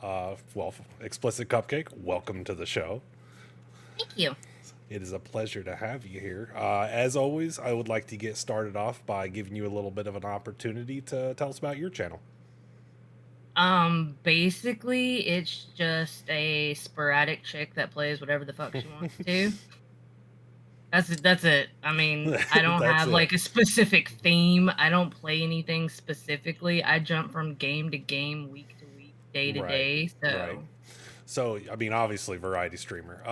Explicit Cupcake, welcome to the show. Thank you. It is a pleasure to have you here. As always, I would like to get started off by giving you a little bit of an opportunity to tell us about your channel. Basically, it's just a sporadic chick that plays whatever the fuck she wants to. That's it. I mean, I don't That's have it. like a specific theme. I don't play anything specifically. I jump from game to game, week to week, day to Right, day. right. So, So, I mean, obviously, variety streamer.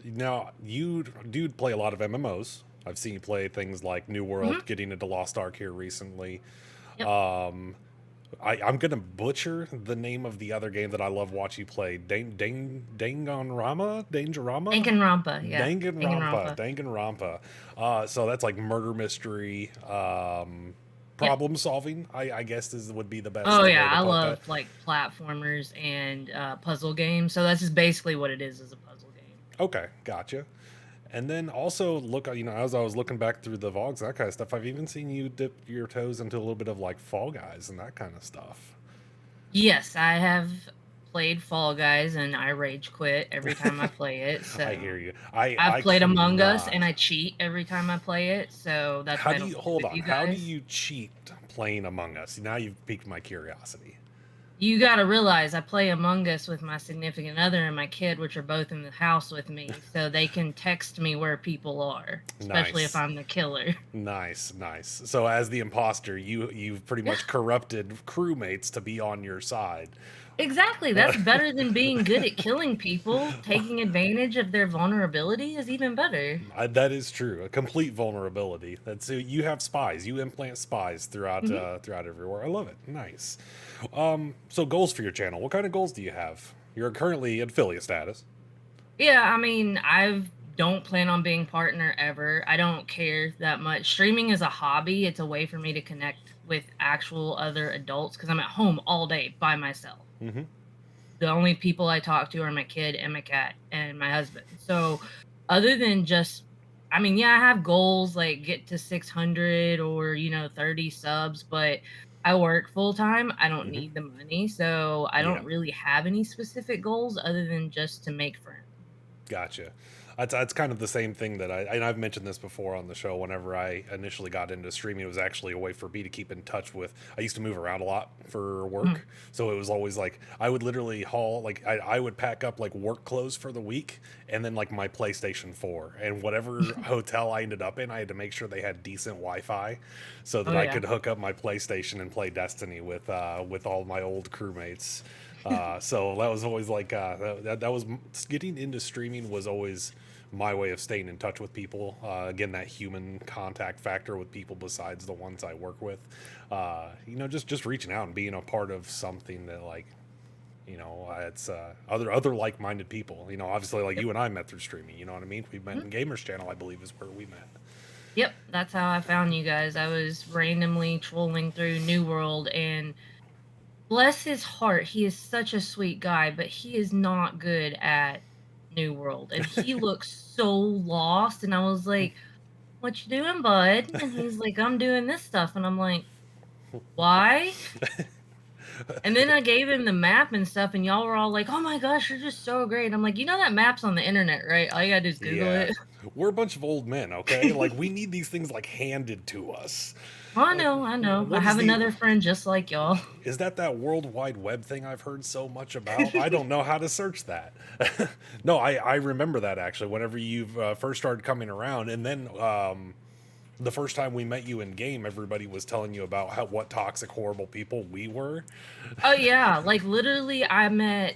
Now, you do play a lot of MMOs. I've seen you play things like New mhm, World, getting into Lost Ark here recently. yep. Um, I'm gonna butcher the name of the other game that I love watching you play. Danganronpa, Danganronpa, Danganronpa, yeah. Danganronpa, Danganronpa. Danganronpa. So that's like murder mystery, Yep. problem solving. I guess would be the Oh best yeah, way to I put that. love like platformers and puzzle games. So that's just basically what it is a puzzle game. Okay, gotcha. And then also look, as I was looking back through the vlogs, that kind of stuff, I've even seen you dip your toes into a little bit of like Fall Guys and that kind of stuff. Yes, I have played Fall Guys and I rage quit every time I play it. I hear So you. I I've I played Among Us and cannot. I cheat every time I play it. So that's How why I do you don't play hold with on? you How do guys. you cheat playing Among Us? Now you've piqued my curiosity. You got to realize I play Among Us with my significant other and my kid, which are both in the house with me. So they can text me where people are, especially if Nice. I'm the killer. Nice, nice. So as the imposter, you've pretty Yeah, much corrupted crewmates to be on your side. exactly. That's better than being good at killing people. Taking advantage of their vulnerability is even better. That is true. A complete vulnerability. That's you have spies. You implant spies throughout Mhm. throughout everywhere. I love it. Nice. So goals for your channel. What kind of goals do you have? You're currently at affiliate status. Yeah, I mean, I don't plan on being partner ever. I don't care that much. Streaming is a hobby. It's a way for me to connect with actual other adults because I'm at home all day by myself. Mm-hmm. The only people I talk to are my kid and my cat and my husband. So, other than just, I mean, yeah, I have goals like get to 600 or, 30 subs, but I work full time. I don't Mm-hmm. need the money. So, I Yeah. don't really have any specific goals other than just to make friends. Gotcha. That's kind of the same thing that and I've mentioned this before on the show. Whenever I initially got into streaming, it was actually a way for me to keep in touch with. I used to move around a lot for Mhm. work, so it was always like I would literally haul like I would pack up like work clothes for the week, and then like my PlayStation 4 and whatever hotel I ended up in, I had to make sure they had decent Wi-Fi, so that Oh, I yeah. could hook up my PlayStation and play Destiny with all my old crewmates. So that was always like that was getting into streaming was always my way of staying in touch with people. Again, that human contact factor with people besides the ones I work with. Just reaching out and being a part of something that like it's other like minded people. Obviously like Yep. you and I met through streaming. You know what I mean? We met Mhm. in Gamers Channel, I believe, is where we met. Yep, that's how I found you guys. I was randomly trolling through New World and bless his heart, he is such a sweet guy, but he is not good at New World. And he looks so lost. And I was like, "What you doing, bud?" And he's like, "I'm doing this stuff." And I'm like, "Why?" And then I gave him the map and stuff, and y'all were all like, "Oh my gosh, you're just so great." I'm like, "You know that map's on the internet, right? All you gotta do is Google Yeah, it." we're a bunch of old men, okay? Like we need these things like handed to us. I Like, know, I know. I what is have the another friend just like y'all. is that World Wide Web thing I've heard so much about? I don't know how to search that. No, I remember that actually. Whenever you've first started coming around, and then the first time we met you in game, everybody was telling you about what toxic, horrible people we were. Oh yeah, like literally I met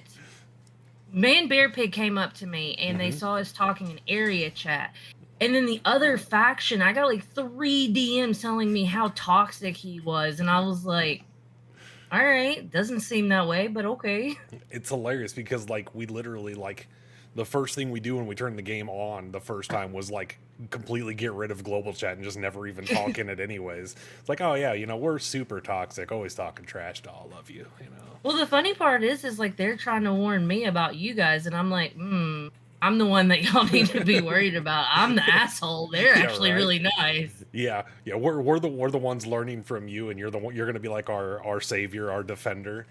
Man Bear Pig came up to me and they Hmm. saw us talking in area chat. And then the other faction, I got like 3 DMs telling me how toxic he was. And I was like, all right, doesn't seem that way, but okay. It's hilarious because like we literally like the first thing we do when we turn the game on the first time was like completely get rid of global chat and just never even talk in it anyways. It's like, oh yeah, we're super toxic, always talking trash to all of you. Well, the funny part is like they're trying to warn me about you guys. And I'm like, I'm the one that y'all need to be worried about. I'm the asshole. They're Yeah, actually right. really nice. Yeah, we're the ones learning from you, and you're the one, you're gonna be like our savior, our defender.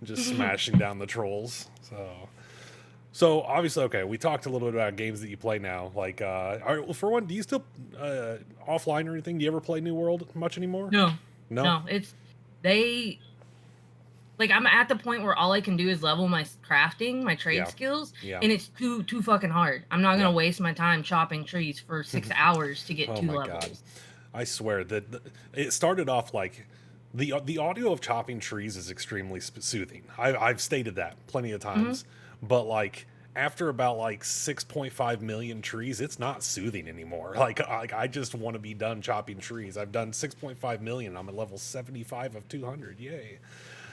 just smashing down the trolls. So obviously, okay, we talked a little bit about games that you play now. Like, well, for one, do you still offline or anything? Do you ever play New World much anymore? No, No. no, it's they like I'm at the point where all I can do is level my crafting, my trade Yeah. skills, Yeah. and it's too fucking hard. I'm not gonna Yeah. waste my time chopping trees for 6 hours to get Oh 2 my god. levels. I swear that it started off like the audio of chopping trees is extremely soothing. I've stated that plenty of Hmm. times, but like after about like 6.5 million trees, it's not soothing anymore. Like I just want to be done chopping trees. I've done 6.5 million. I'm at level 75 of 200. Yay.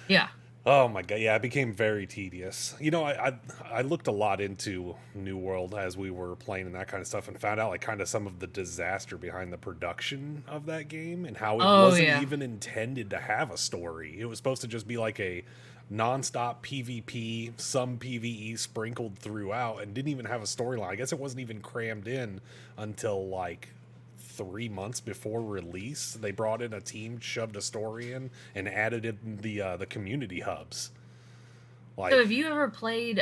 Yeah. Oh my god, yeah, it became very tedious. You know, I looked a lot into New World as we were playing and that kind of stuff, and found out like kind of some of the disaster behind the production of that game and how it Oh wasn't yeah. even intended to have a story. It was supposed to just be like a nonstop PvP, some PvE sprinkled throughout, and didn't even have a storyline. I guess it wasn't even crammed in until like 3 months before release. They brought in a team, shoved a story in, and added in the community hubs. So Like have you ever played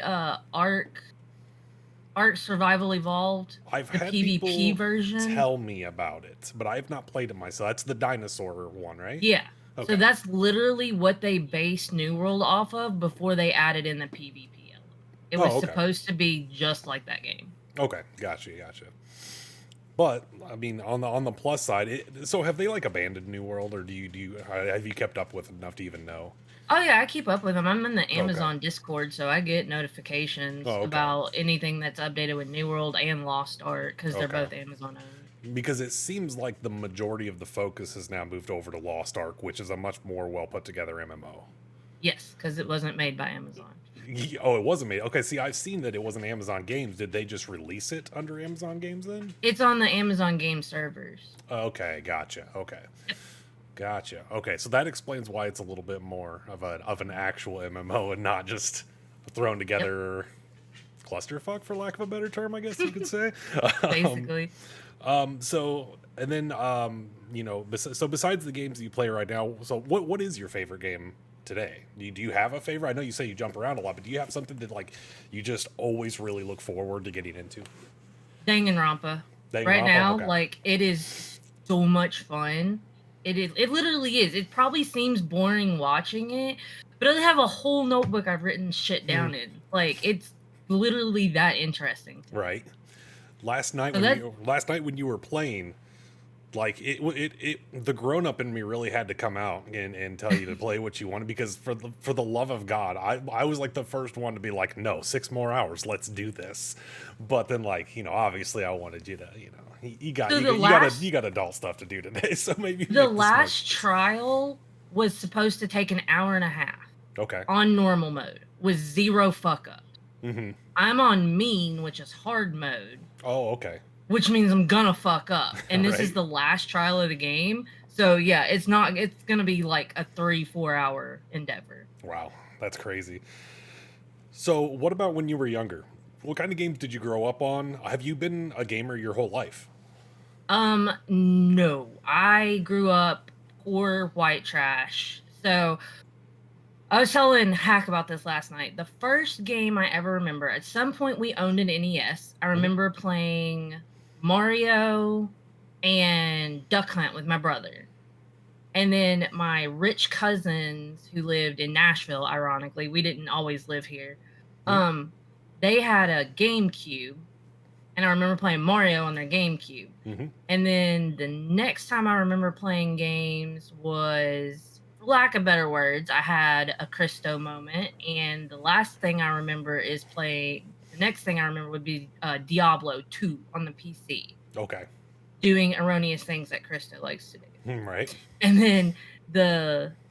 Ark Survival Evolved, I've the had PvP people version? tell me about it, but I've not played it myself. That's the dinosaur one, right? Yeah. So Okay. that's literally what they based New World off of before they added in the PvP element. It was Oh, okay. supposed to be just like that game. Okay. Gotcha. But I mean, on the plus side, so have they like abandoned New World, or do you have you kept up with enough to even know? Oh yeah, I keep up with them. I'm in the Okay. Amazon Discord, so I get notifications Oh, okay. about anything that's updated with New World and Lost Ark because they're Okay. both Amazon owned. Because it seems like the majority of the focus has now moved over to Lost Ark, which is a much more well put together MMO. Yes, because it wasn't made by Amazon. Oh, it wasn't made. Okay, see, I've seen that it wasn't Amazon Games. Did they just release it under Amazon Games then? It's on the Amazon game servers. Okay, gotcha. Okay, Yep. gotcha. Okay, so that explains why it's a little bit more of an actual MMO and not just thrown Yep. together clusterfuck, for lack of a better term, I guess you could say. um, Basically. so and then you know, so besides the games that you play right now, so what is your favorite game today? Do you have a favorite? I know you say you jump around a lot, but do you have something that like you just always really look forward to getting into? Danganronpa. Right Danganronpa? now, Okay. like it is so much fun. It literally is. It probably seems boring watching it, but I have a whole notebook I've written shit Mhm. down in. Like it's literally that interesting to me. Right. So that Last night when you were playing, like the grown up in me really had to come out and tell you to play what you wanted, because for the love of God, I was like the first one to be like, no, 6 more hours, let's do this. But then, like, you know, obviously I wanted you to, you know, so the last you got adult stuff to do today, so maybe the make the most last of it. trial was supposed to take an hour and a half Okay. on normal mode with zero fuck ups. Mm-hmm. I'm on mean, which is hard mode, Oh, okay. which means I'm gonna fuck up. And this is Right. the last trial of the game. So yeah, it's gonna be like a 3-4 hour endeavor. Wow, that's crazy. So, what about when you were younger? What kind of games did you grow up on? Have you been a gamer your whole life? No. I grew up poor white trash. So I was telling Hack about this last night. The first game I ever remember, at some point we owned an NES. I Hmm. remember playing Mario and Duck Hunt with my brother. And then my rich cousins who lived in Nashville, ironically, we didn't always live here. Um, they had a GameCube, and I remember playing Mario on their GameCube. Hmm. And then the next time I remember playing games was, for lack of better words, I had a Christo moment. And the last thing I remember is playing, the next thing I remember would be Diablo 2 on the PC, Okay. doing erroneous things that Christo likes to do. Right. And then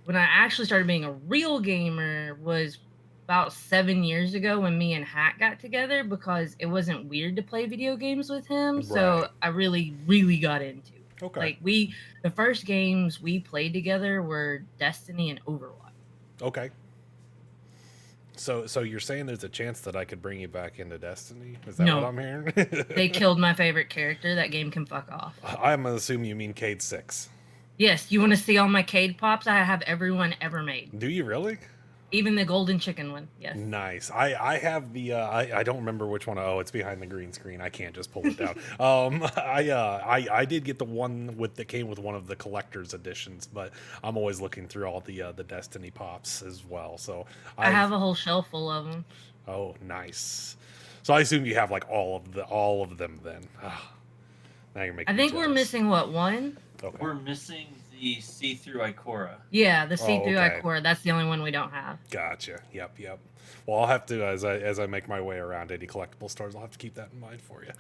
when I actually started being a real gamer was about 7 years ago when me and Hack got together, because it wasn't weird to play video games with him. Right. So I really, really got into it. Okay. Like the first games we played together were Destiny and Overwatch. Okay. So you're saying there's a chance that I could bring you back into Destiny? Is that what No, I'm hearing? they killed my favorite character. That game can fuck off. I'm gonna assume you mean Cade 6. Yes, you want to see all my Cade pops? I have everyone ever made. Do you really? Even the golden chicken one. Yes. Nice. I have the I don't remember which one. Oh, it's behind the green screen. I can't just pull it down. I did get the one with that came with one of the collector's editions, but I'm always looking through all the Destiny pops as well. So I I've have a whole shelf full of them. oh nice. So I assume you have like all of them then. Ah, now you're I making me think we're jealous. missing what, one? Okay. We're missing the see-through Ikora. Yeah, the Oh, see-through okay. Ikora. That's the only one we don't have. Gotcha. Yep, yep. Well, I'll have to as I make my way around any collectible stores, I'll have to keep that in mind for you.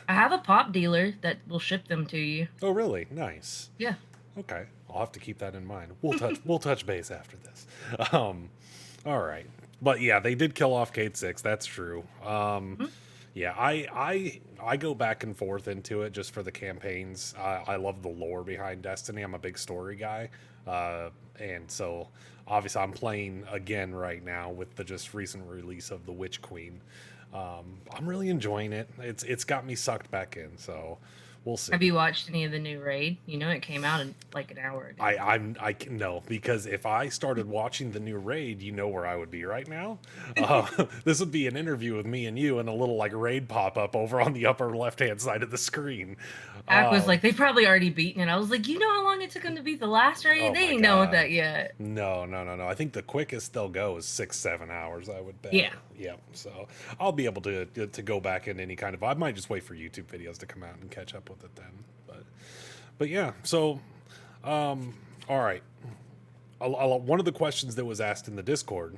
I have a pop dealer that will ship them to you. Oh, really? Nice. Yeah. Okay, I'll have to keep that in mind. We'll touch base after this. All right, but yeah, they did kill off Kate 6. That's true. Mhm. Yeah, I go back and forth into it just for the campaigns. I love the lore behind Destiny. I'm a big story guy, and so obviously I'm playing again right now with the just recent release of the Witch Queen. I'm really enjoying it. It's got me sucked back in. So we'll see. Have you watched any of the new raid? You know, it came out in like an hour ago. I can no, because if I started watching the new raid, you know where I would be right now. This would be an interview with me and you, and a little like raid pop up over on the upper left hand side of the screen. Ack was Um, like, they probably already beaten it. I was like, you know how long it took them to beat the last raid? Oh They my ain't done with God. that yet. no, no, no, no. I think the quickest they'll go is 6-7 hours. I would bet. Yeah. Yep. So I'll be able to go back in any kind of. I might just wait for YouTube videos to come out and catch up with it then. But yeah. So all right. One of the questions that was asked in the Discord.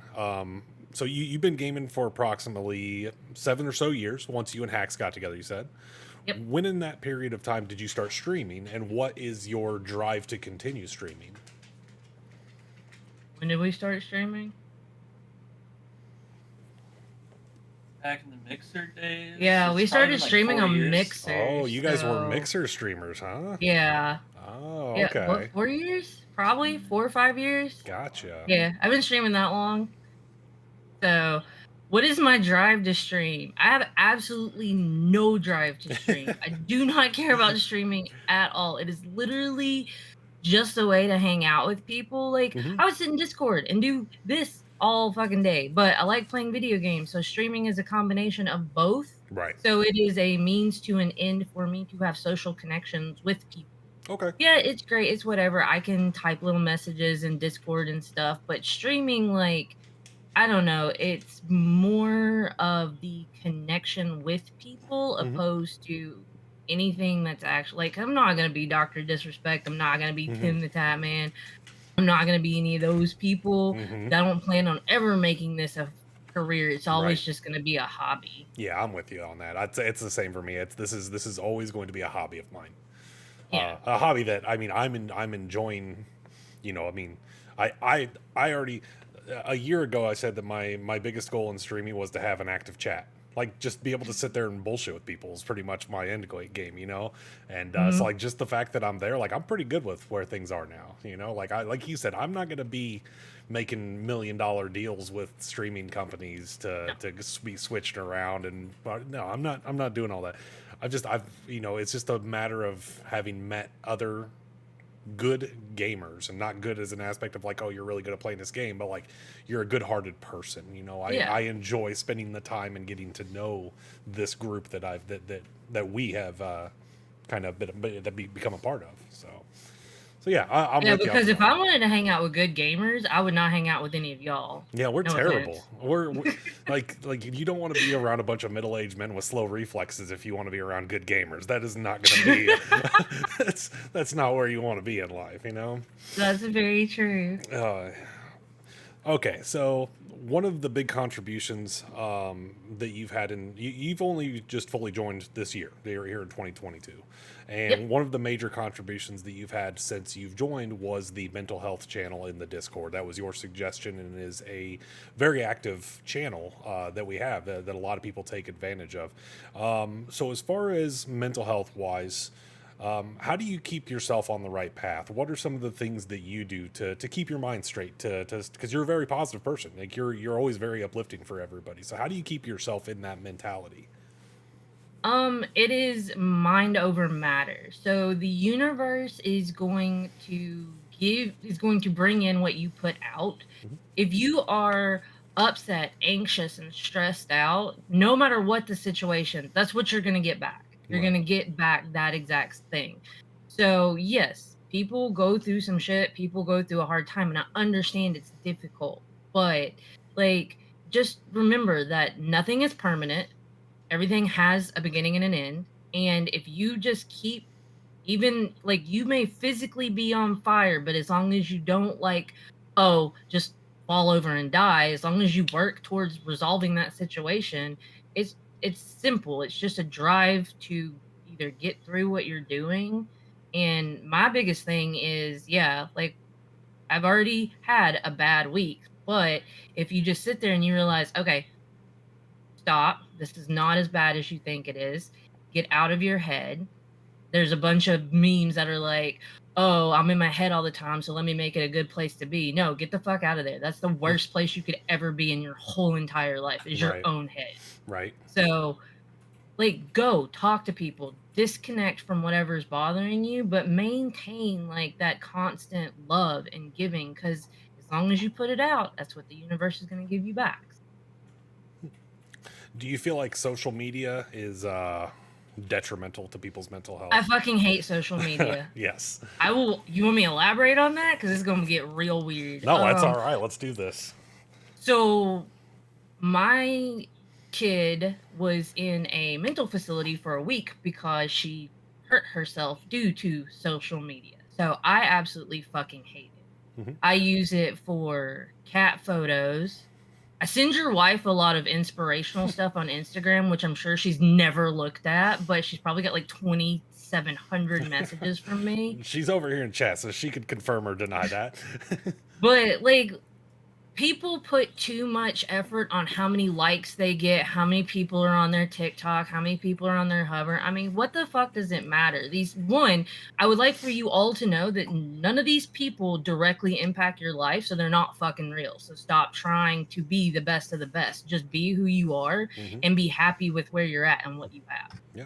So you've been gaming for approximately 7 or so years. Once you and Hacks got together, you said. Yep. When in that period of time did you start streaming, and what is your drive to continue streaming? When did we start streaming? Back in the Mixer days. Yeah, It's we probably started been, like, streaming 4 on years. Mixer. Oh, you guys were so- Mixer streamers, huh? Yeah. Oh, Yeah. okay. What, 4 years? Probably 4 or 5 years. Gotcha. Yeah, I've been streaming that long. So, what is my drive to stream? I have absolutely no drive to stream. I do not care about streaming at all. It is literally just a way to hang out with people. Like, Mhm. I would sit in Discord and do this all fucking day, but I like playing video games. So, streaming is a combination of both. Right. So, it is a means to an end for me to have social connections with people. Okay. Yeah, it's great. It's whatever. I can type little messages in Discord and stuff, but streaming, like, I don't know, it's more of the connection with people Mhm. opposed to anything that's actually like I'm not gonna be Dr. Disrespect. I'm not gonna be Mhm. Tim the Tap Man. I'm not gonna be any of those people. Mhm. I don't plan on ever making this a career. It's always Right. just gonna be a hobby. Yeah, I'm with you on that. I'd say it's the same for me. This is always going to be a hobby of mine. Yeah. A hobby that I mean I'm enjoying. You know, I mean, I already a year ago I said that my biggest goal in streaming was to have an active chat. Like just be able to sit there and bullshit with people is pretty much my end game, you know. And so Mhm. like just the fact that I'm there, like I'm pretty good with where things are now, you know. Like you said, I'm not gonna be making $1 million deals with streaming companies to be switched around and no, I'm not doing all that. I've you know it's just a matter of having met other good gamers, and not good as an aspect of like, oh, you're really good at playing this game, but like you're a good-hearted person, you know. Yeah. I enjoy spending the time and getting to know this group that that we have kind of become a part of. So yeah, I'm Yeah, with you on because if that. I wanted to hang out with good gamers, I would not hang out with any of y'all. Yeah, we're No terrible. offense. We're like you don't want to be around a bunch of middle-aged men with slow reflexes if you want to be around good gamers. That is not going to be. That's not where you want to be in life, you know. That's very true. Okay, so one of the big contributions that you've had you've only just fully joined this year. You're here in 2022, and Yep. one of the major contributions that you've had since you've joined was the mental health channel in the Discord. That was your suggestion, and is a very active channel that we have that a lot of people take advantage of. So as far as mental health wise. How do you keep yourself on the right path? What are some of the things that you do to keep your mind straight? Because you're a very positive person, like you're always very uplifting for everybody. So how do you keep yourself in that mentality? It is mind over matter. So the universe is going to is going to bring in what you put out. Mhm. If you are upset, anxious, and stressed out, no matter what the situation, that's what you're going to get back. You're going Right. to get back that exact thing. So, yes, people go through some shit, people go through a hard time, and I understand it's difficult, but like, just remember that nothing is permanent. Everything has a beginning and an end. And if you just keep, even like, you may physically be on fire, but as long as you don't like, oh, just fall over and die, as long as you work towards resolving that situation, it's it's simple. It's just a drive to either get through what you're doing. And my biggest thing is, yeah, like, I've already had a bad week, but if you just sit there and you realize, okay, stop. This is not as bad as you think it is. Get out of your head. There's a bunch of memes that are like, oh, I'm in my head all the time, so let me make it a good place to be. No, get the fuck out of there. That's the worst place you could ever be in your whole entire life, is your Right. own head. Right. So, like, go talk to people, disconnect from whatever's bothering you, but maintain like that constant love and giving, because as long as you put it out, that's what the universe is going to give you back. Do you feel like social media is detrimental to people's mental I health? fucking hate social media. Yes. I will. You want me to elaborate on that? Because it's gonna get real weird. No, that's all right. Let's do this. So my kid was in a mental facility for a week because she hurt herself due to social media. So I absolutely fucking hate it. Mhm. I use it for cat photos. I send your wife a lot of inspirational stuff on Instagram, which I'm sure she's never looked at, but she's probably got like 2,700 messages from me. She's over here in chat, so she could confirm or deny that. But like, people put too much effort on how many likes they get, how many people are on their TikTok, how many people are on their Hover. I mean, what the fuck does it matter? I would like for you all to know that none of these people directly impact your life, so they're not fucking real. So stop trying to be the best of the best. Just be who you are Mhm. and be happy with where you're at and what you have. Yeah.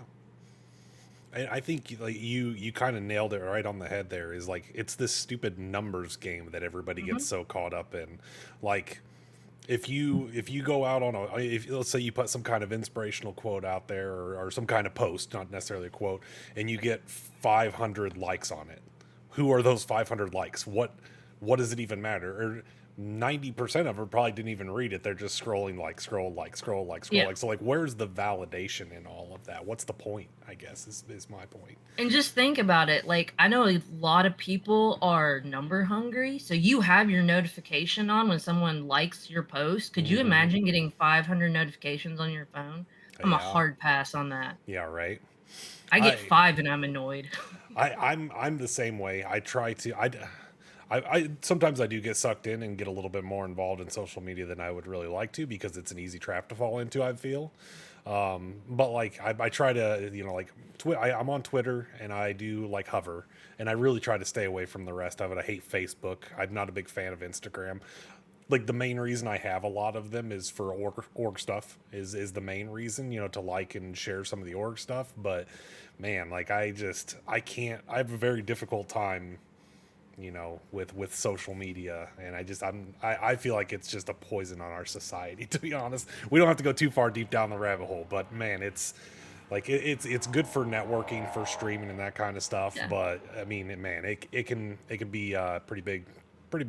I think like you kind of nailed it right on the head there. Is like it's this stupid numbers game that everybody gets Mhm. so caught up in. Like if you go out on if let's say you put some kind of inspirational quote out there, or some kind of post, not necessarily a quote, and you get 500 likes on it. Who are those 500 likes? What does it even matter? Or 90% of them probably didn't even read it. They're just scrolling, like scroll, like scroll, like scroll, Yeah. like. So like, where's the validation in all of that? What's the point? I guess is my point. And just think about it. Like, I know a lot of people are number hungry. So you have your notification on when someone likes your post. Could you Hmm. imagine getting 500 notifications on your phone? I'm a Yeah, hard pass on that. yeah, right. I get I 5 and I'm annoyed. I'm the same way. I try to I sometimes I do get sucked in and get a little bit more involved in social media than I would really like to, because it's an easy trap to fall into, I feel. But like I try to, like I'm on Twitter and I do like Hover, and I really try to stay away from the rest of it. I hate Facebook. I'm not a big fan of Instagram. Like the main reason I have a lot of them is for org stuff, is the main reason, to like and share some of the org stuff. But man, like I can't, I have a very difficult time, with social media. And I feel like it's just a poison on our society, to be honest. We don't have to go too far deep down the rabbit hole, but man, it's like it's good for networking, for streaming and that kind of stuff. Yeah. But I mean, man, it can be a pretty big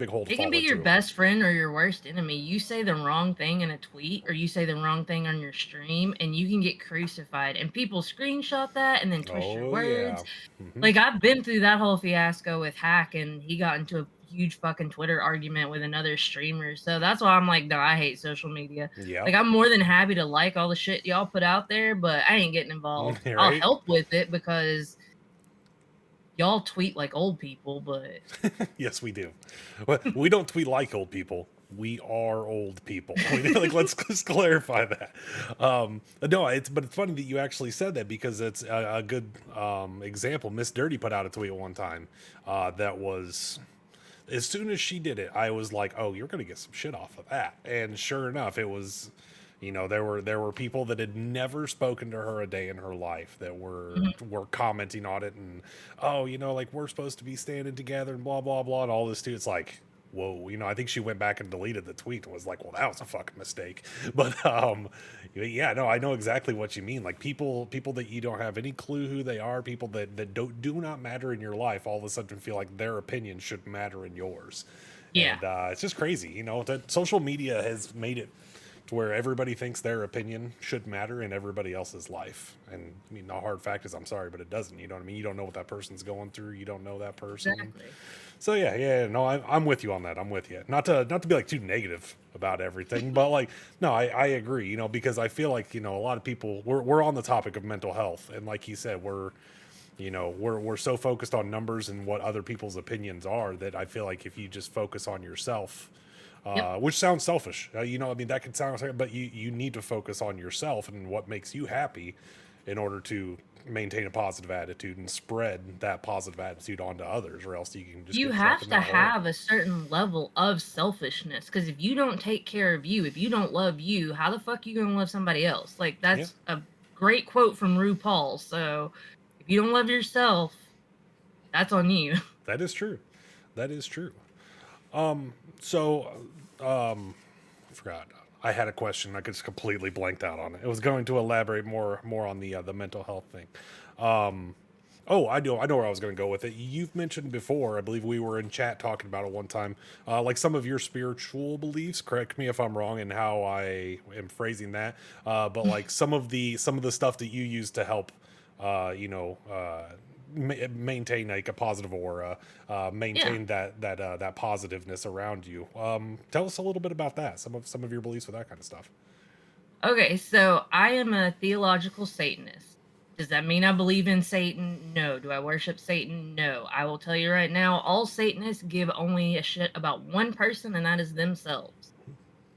hole to It can fall be your into. best friend or your worst enemy. You say the wrong thing in a tweet, or you say the wrong thing on your stream, and you can get crucified. And people screenshot that and then twist your Oh yeah. words. Hmm. Like, I've been through that whole fiasco with Hack, and he got into a huge fucking Twitter argument with another streamer. So that's why I'm like, no, I hate social media. Yeah. Like, I'm more than happy to like all the shit y'all put out there, but I ain't getting involved. I'll Right. help with it because y'all tweet like old people, but Yes, we do. Well, we don't tweet like old people. We are old people. Like, let's just clarify that. No, but it's funny that you actually said that, because it's a good example. Miss Dirty put out a tweet one time that was, as soon as she did it, I was like, oh, you're gonna get some shit off of that. And sure enough, it was, You know, there were people that had never spoken to her a day in her life that were commenting on it, and oh, you know, like we're supposed to be standing together and blah blah blah and all this too. It's like, whoa, you know, I think she went back and deleted the tweet and was like, well, that was a fucking mistake. But yeah, no, I know exactly what you mean. Like people that you don't have any clue who they are, people that do not matter in your life, all of a sudden feel like their opinion should matter in yours. Yeah. And it's just crazy, you know, that social media has made it to where everybody thinks their opinion should matter in everybody else's life. And I mean, the hard fact is, I'm sorry, but it doesn't. You know what I mean? You don't know what that person's going through. You don't know that person. Exactly. So yeah, no, I'm with you on that. I'm with you. Not to be like too negative about everything, but like, no, I agree. You know, because I feel like, you know, a lot of people we're on the topic of mental health, and like you said, we're so focused on numbers and what other people's opinions are that I feel like if you just focus on yourself, Yep. which sounds selfish, you know, I mean, that could sound like, but you need to focus on yourself and what makes you happy in order to maintain a positive attitude and spread that positive attitude onto others, or else you can just You get have trapped in to that hole. have a certain level of selfishness, because if you don't take care of you, if you don't love you, how the fuck you gonna love somebody else? Like, Yeah, that's a great quote from RuPaul. So if you don't love yourself, that's on you. that is true. That is true. So, I forgot. I had a question. I just completely blanked out on it. It was going to elaborate more on the mental health thing. Oh, I know where I was going to go with it. You've mentioned before, I believe we were in chat talking about it one time, like some of your spiritual beliefs. Correct me if I'm wrong in how I am phrasing that. But like some of the stuff that you use to help, you know, maintain like a positive aura, Yeah. maintain that positiveness around you. Tell us a little bit about that. Some of your beliefs with that kind of stuff. Okay, so I am a theological Satanist. Does that mean I believe in Satan? No. Do I worship Satan? No. I will tell you right now, all Satanists give only a shit about one person, and that is themselves.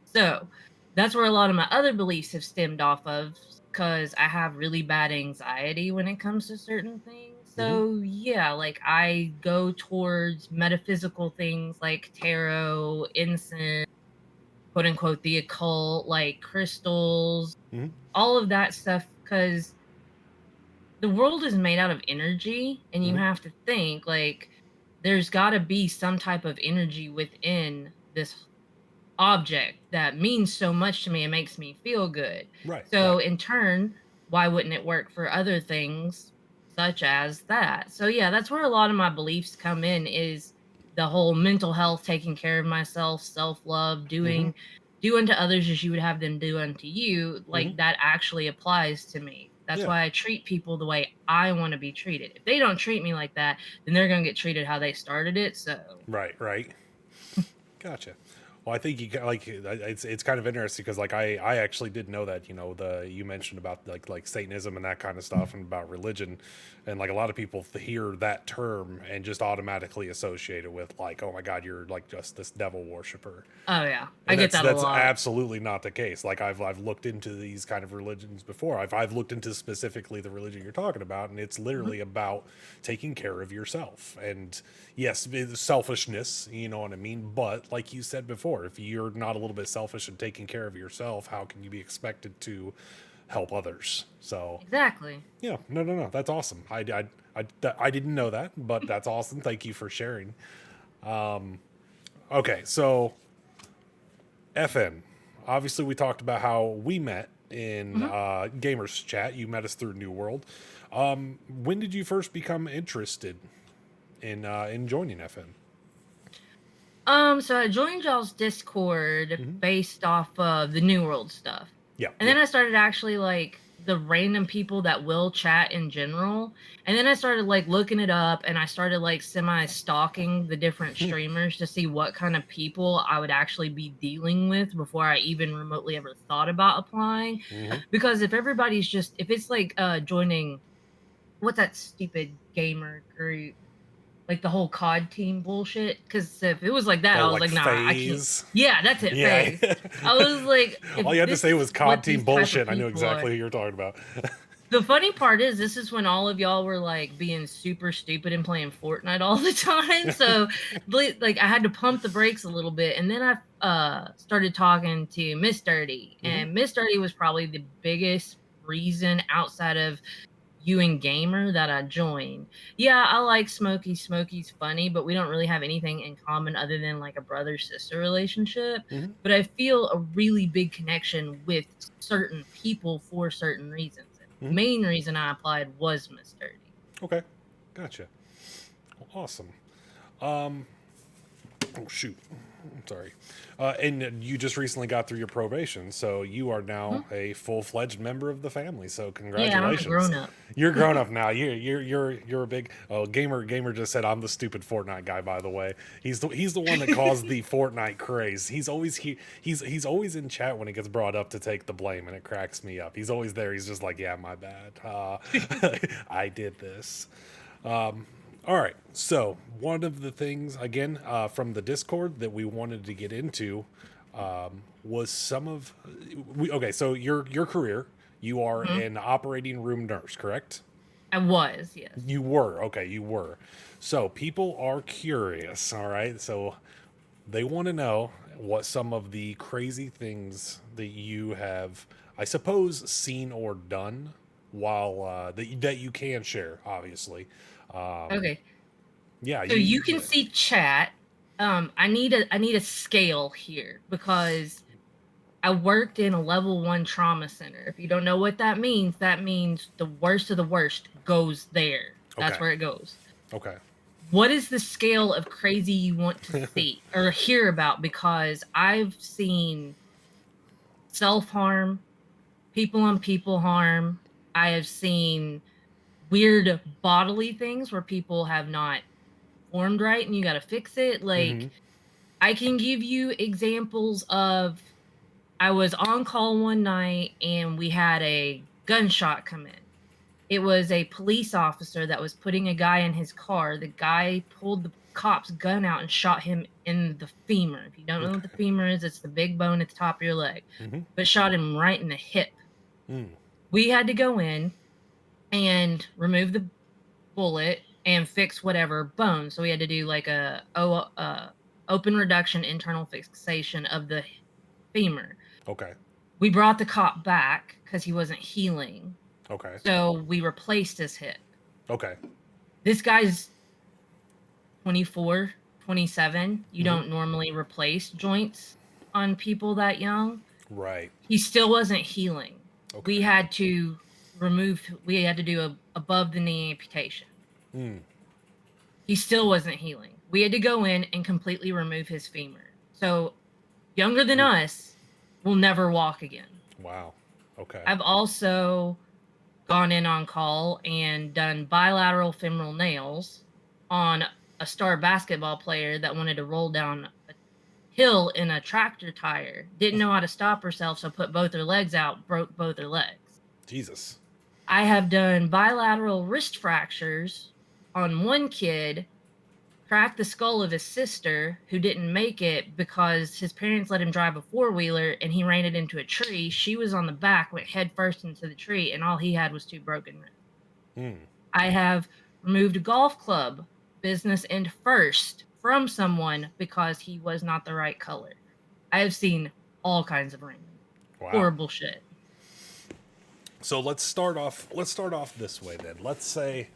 So that's where a lot of my other beliefs have stemmed off of, because I have really bad anxiety when it comes to certain things. Hmm. So yeah, like I go towards metaphysical things like tarot, incense, quote unquote, the occult, like crystals, Hmm. all of that stuff, because the world is made out of energy, and you Hmm. have to think like there's got to be some type of energy within this object that means so much to me and makes me feel good. Right, So right. in turn, why wouldn't it work for other things such as that? So yeah, that's where a lot of my beliefs come in, is the whole mental health, taking care of myself, self-love, Hmm. do unto others as you would have them do unto you. Hmm. Like that actually applies to me. That's Yeah. why I treat people the way I want to be treated. If they don't treat me like that, then they're going to get treated how they started it. So, Right, right. Gotcha. Well, I think like it's kind of interesting because like I actually did know that, you know, the you mentioned about like Satanism and that kind of stuff and about religion, and like a lot of people hear that term and just automatically associate it with like, oh my God, you're like just this devil worshiper. oh yeah, I And get that a that's lot. absolutely not the case. Like I've looked into these kind of religions before. I've looked into specifically the religion you're talking about, and it's Mhm. literally about taking care of yourself. And yes, it's selfishness, you know what I mean? But like you said before, if you're not a little bit selfish and taking care of yourself, how can you be expected to help others? So Exactly. yeah, no, that's awesome. I didn't know that, but that's awesome. Thank you for sharing. Okay, so FN. Obviously, we talked about how we met in Mhm. Gamers Chat. You met us through New World. When did you first become interested in joining FN? So I joined y'all's Discord Hmm. based off of the New World stuff. Yeah, And yeah. then I started actually like the random people that will chat in general. And then I started like looking it up, and I started like semi stalking the different streamers to see what kind of people I would actually be dealing with before I even remotely ever thought about applying. Hmm. Because if it's like joining, what's that stupid gamer group? Like the whole COD team bullshit. Because if it was like that, Oh, I was like like, nah, I can't. phase. Yeah, that's it, Yeah. phase. I was like, if All you had to this say is was COD what Team these type of bullshit. I knew people are, exactly who you're talking about. The funny part is, this is when all of y'all were like being super stupid and playing Fortnite all the time. So, like, I had to pump the brakes a little bit, and then I started talking to Miss Dirty, Hmm. and Miss Dirty was probably the biggest reason outside of you and Gamer that I joined. Yeah, I like Smokey. Smokey's funny, but we don't really have anything in common other than like a brother sister relationship. Hmm. But I feel a really big connection with certain people for certain reasons. And the Hmm. main reason I applied was Miss Dirty. Okay, gotcha. Well, awesome. Um, oh shoot, I'm sorry. And you just recently got through your probation, so you are Mhm. now a full-fledged member of the family. So Yeah, I'm a congratulations. grown up. You're grown up now. You're a big gamer. Just said I'm the stupid Fortnite guy. By the way, he's the one that caused the Fortnite craze. He's always in chat when it gets brought up to take the blame, and it cracks me up. He's always there. He's just like, yeah, my bad. I did this. All right. So one of the things again from the Discord that we wanted to get into was some of okay. So your career, you are Mhm. an operating room nurse, correct? I was, yes. You were okay. You were. So people are curious. All right. So they want to know what some of the crazy things that you have, I suppose, seen or done while that you can share, obviously. Um, Okay. yeah, So you can yeah. see chat. I need a scale here because I worked in a level 1 trauma center. If you don't know what that means the worst of the worst goes there. That's Okay. where it goes. Okay. What is the scale of crazy you want to see or hear about? Because I've seen self-harm, people on people harm. I have seen weird bodily things where people have not formed right and you got to fix it. Mm-hmm. Like, I can give you examples of I was on call one night and we had a gunshot come in. It was a police officer that was putting a guy in his car. The guy pulled the cop's gun out and shot him in the femur. If you don't know what the Okay. femur is, it's the big bone at the top of your leg, Mm-hmm. but shot him right in the hip. Mm. We had to go in and remove the bullet and fix whatever bone. So we had to do like open reduction internal fixation of the femur. Okay. We brought the cop back because he wasn't healing. Okay. So we replaced his hip. Okay. This guy's 24, 27. You Mm-hmm. don't normally replace joints on people that young. Right. He still wasn't healing. We Okay. had to we had to do a above the knee amputation. Mm. He still wasn't healing. We had to go in and completely remove his femur. So, younger than Ooh. us will never walk again. Wow. Okay. I've also gone in on call and done bilateral femoral nails on a star basketball player that wanted to roll down a hill in a tractor tire. Didn't know how to stop herself, so put both her legs out, broke both her legs. Jesus. I have done bilateral wrist fractures on one kid, cracked the skull of his sister who didn't make it because his parents let him drive a four-wheeler and he ran it into a tree. She was on the back, went head first into the tree, and all he had was 2 broken ribs. Mm. I have removed a golf club, business end first, from someone because he was not the right color. I have seen all kinds of random, Wow. horrible shit. So let's start off. Let's start off this way then. Let's say,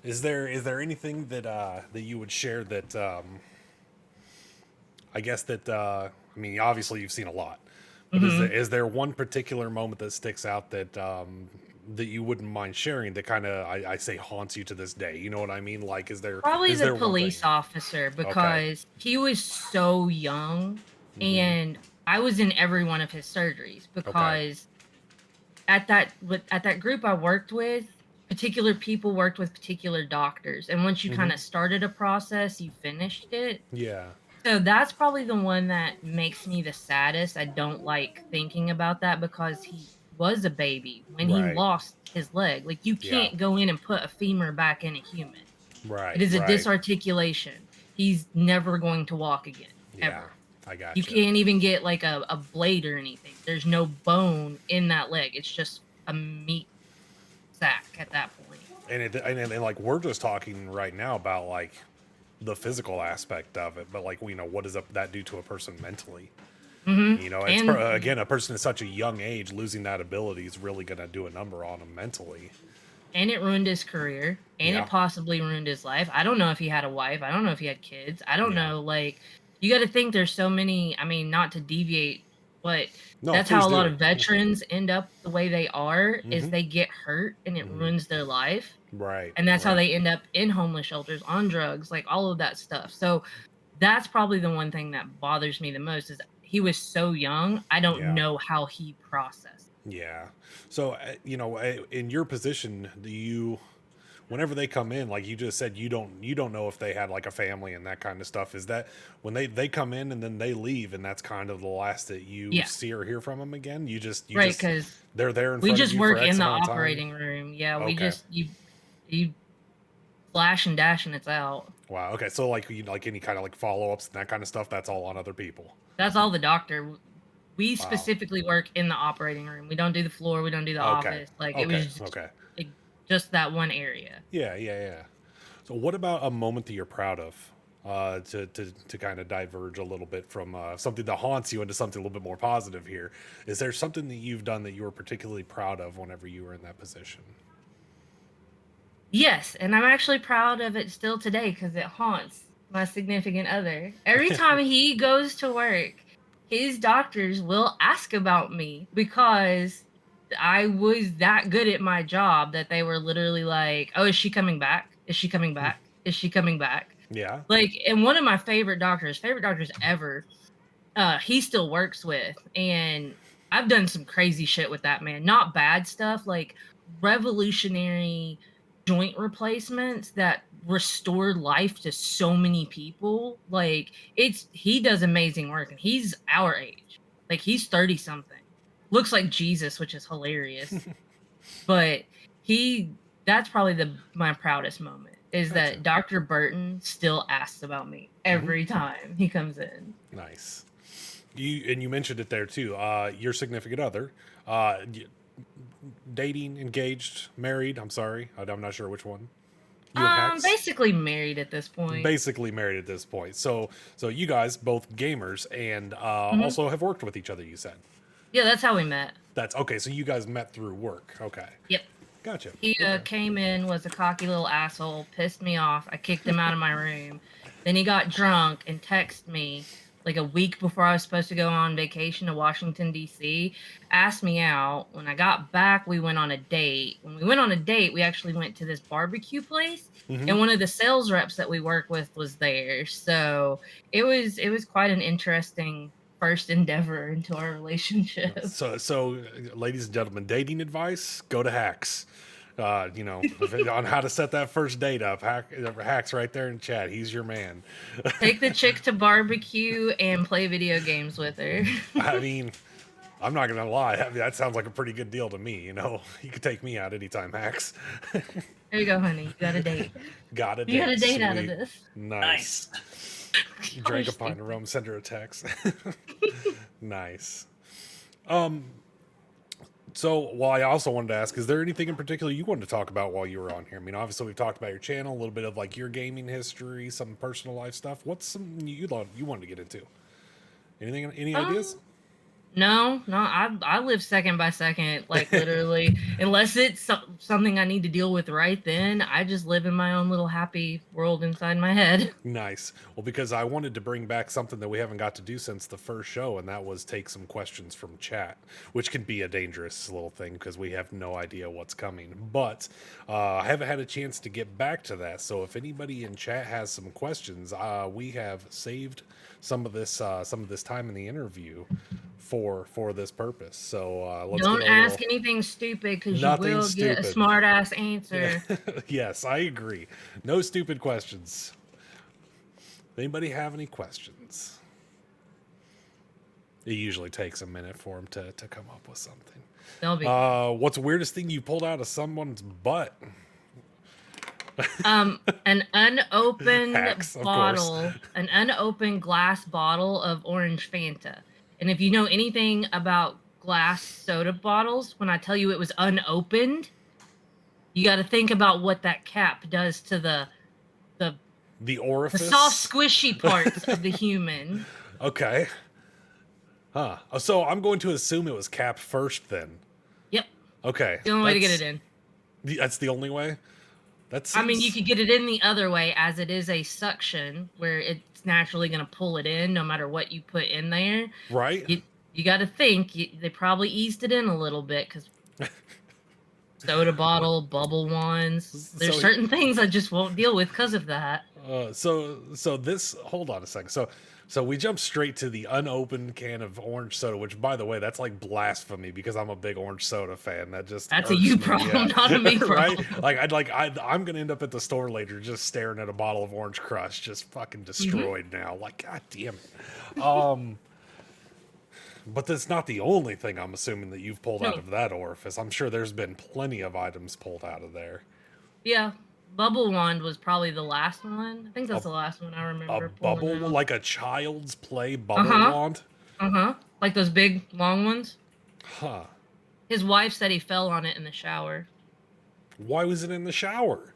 is there anything that that you would share that I guess that I mean obviously you've seen a lot, but Mhm. is there one particular moment that sticks out that that you wouldn't mind sharing that kind of I say haunts you to this day? You know what I mean? Like Probably is the there one thing? police officer Okay. because he was so young Hmm. and I was in every one of his surgeries Okay. because at that group I worked with, particular people worked with particular doctors, and once you Hmm. kind of started a process, you finished it. Yeah. So that's probably the one that makes me the saddest. I don't like thinking about that because he was a baby when he Right. lost his leg. Like, you Yeah. can't go in and put a femur back in a human. It Right. is a Right. disarticulation. He's never going to walk again, Yeah. ever. I You gotcha. can't even get like a blade or anything. There's no bone in that leg. It's just a meat sack at that point. And like we're just talking right now about like the physical aspect of it, but like what does that do to a person mentally? It's And again, a person at such a young age losing that ability is really going to do a number on them mentally. and it ruined his career, and Yeah. it possibly ruined his life. I don't know if he had a wife. I don't know if he had kids. I don't Yeah. know. Like, you got to think there's so many. I mean, not to deviate, but No, that's please how a lot do. of veterans end up the way they are. Is Mhm. they get hurt and it Mhm. ruins their life, Right. and that's how right. they end up in homeless shelters, on drugs, like all of that stuff. So that's probably the one thing that bothers me the most is he was so young. I don't Yeah. know how he processed. Yeah. So, in your position, whenever they come in, like you just said, you don't know if they had like a family and that kind of stuff. Is that when they come in and then they leave, and that's kind of the last that you Yeah. see or hear from them again? Right, because They're there in we front of just you for work X in the amount of time. operating room. Yeah, we Okay. just you flash and dash and it's out. Wow. Okay. So like like any kind of like follow ups and that kind of stuff, that's all on other people. That's all the doctor. We Wow. specifically work in the operating room. We don't do the floor. We don't do the Okay. office. Like it Okay. was Okay. just that one area. Yeah. So, what about a moment that you're proud of? To kind of diverge a little bit from something that haunts you into something a little bit more positive here. Is there something that you've done that you were particularly proud of whenever you were in that position? Yes, and I'm actually proud of it still today because it haunts my significant other. Every time he goes to work, his doctors will ask about me because I was that good at my job that they were literally like, "Oh, is she coming back? Is she coming back? Is she coming back?" Yeah. Like, and one of my favorite doctors ever, he still works with, and I've done some crazy shit with that man. Not bad stuff, like revolutionary joint replacements that restored life to so many people. Like, he does amazing work, and he's our age. Like, he's 30 something. Looks like Jesus, which is hilarious. But he that's probably my proudest moment is Gotcha. that Dr. Burton still asks about me every time he comes in. Nice. You mentioned it there too. Your significant other, dating, engaged, married. I'm sorry, I'm not sure which one. You and Hax? Basically married at this point. Basically married at this point. So you guys both gamers and Mhm. also have worked with each other. You said Yeah, that's how we met. that's okay. So you guys met through work. Okay, Yep. gotcha. He Okay. came in, was a cocky little asshole, pissed me off. I kicked him out of my room. Then he got drunk and texted me like a week before I was supposed to go on vacation to Washington, D.C., asked me out. When I got back, we went on a date. When we went on a date, we actually went to this barbecue place, Mhm. and one of the sales reps that we work with was there. So it was quite an interesting first endeavor into our relationship. So, ladies and gentlemen, dating advice: go to Hacks. On how to set that first date up. Hacks right there in chat. He's your man. Take the chick to barbecue and play video games with her. I mean, I'm not gonna lie. I mean, that sounds like a pretty good deal to me. You could take me out anytime, Hacks. There you go, honey. You got a date. Got a date. You got a date out of Sweet. this. Nice. You drank a Honestly. pint of rum, send her a text. Nice. So, well, I also wanted to ask, is there anything in particular you wanted to talk about while you were on here? I mean, obviously we've talked about your channel, a little bit of like your gaming history, some personal life stuff. What's something you wanted to get into? Anything? Any ideas? No, I live second by second, like literally. Unless it's something I need to deal with right then, I just live in my own little happy world inside my head. Nice. Well, because I wanted to bring back something that we haven't got to do since the first show, and that was take some questions from chat, which can be a dangerous little thing because we have no idea what's coming. But I haven't had a chance to get back to that. So if anybody in chat has some questions, we have saved some of this time in the interview for this purpose. So let's Don't get a ask little... anything stupid because you Nothing will get a stupid. smart ass answer. Yes, I agree. No stupid questions. Anybody have any questions? It usually takes a minute for them to come up with something. They'll be What's the weirdest thing you pulled out of someone's butt? an unopened Hacks, of bottle, an unopened glass bottle of orange Fanta. And if you know anything about glass soda bottles, when I tell you it was unopened, You got to think about what that cap does to the The the orifice. soft, squishy parts of the human. Okay. Huh. So I'm going to assume it was Cap first then. Yep, Okay. the only way to get it in. That's the only way? That I mean, you seems could get it in the other way, as it is a suction where it's naturally going to pull it in no matter what you put in there. right. You got to think they probably eased it in a little bit because soda bottle, bubble ones. There's So certain things I just won't deal with because of that. so this, hold on a second. So we jump straight to the unopened can of orange soda, which, by the way, that's like blasphemy because I'm a big orange soda fan. That just That's a irks you me, problem, yeah. not a me problem. Right? I'm gonna end up at the store later just staring at a bottle of Orange Crush, just fucking destroyed now. Like, god damn it. But that's not the only thing I'm assuming that you've pulled out No. of that orifice. I'm sure there's been plenty of items pulled out of there. Yeah, bubble wand was probably the last one. I think that's A- the last one I A remember bubble, pulling out. like a child's play bubble Uh-huh. wand? Like those big long ones. Huh. His wife said he fell on it in the shower. Why was it in the shower?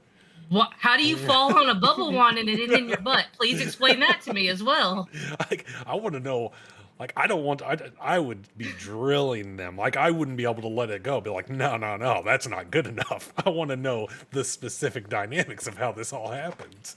What? How do you fall on a bubble wand and it isn't in your butt? Please explain that to me as well. Like, I want to know. Like, I don't want. I would be drilling them. Like, I wouldn't be able to let it go. Be like, no, no, no, that's not good enough. I want to know the specific dynamics of how this all happens.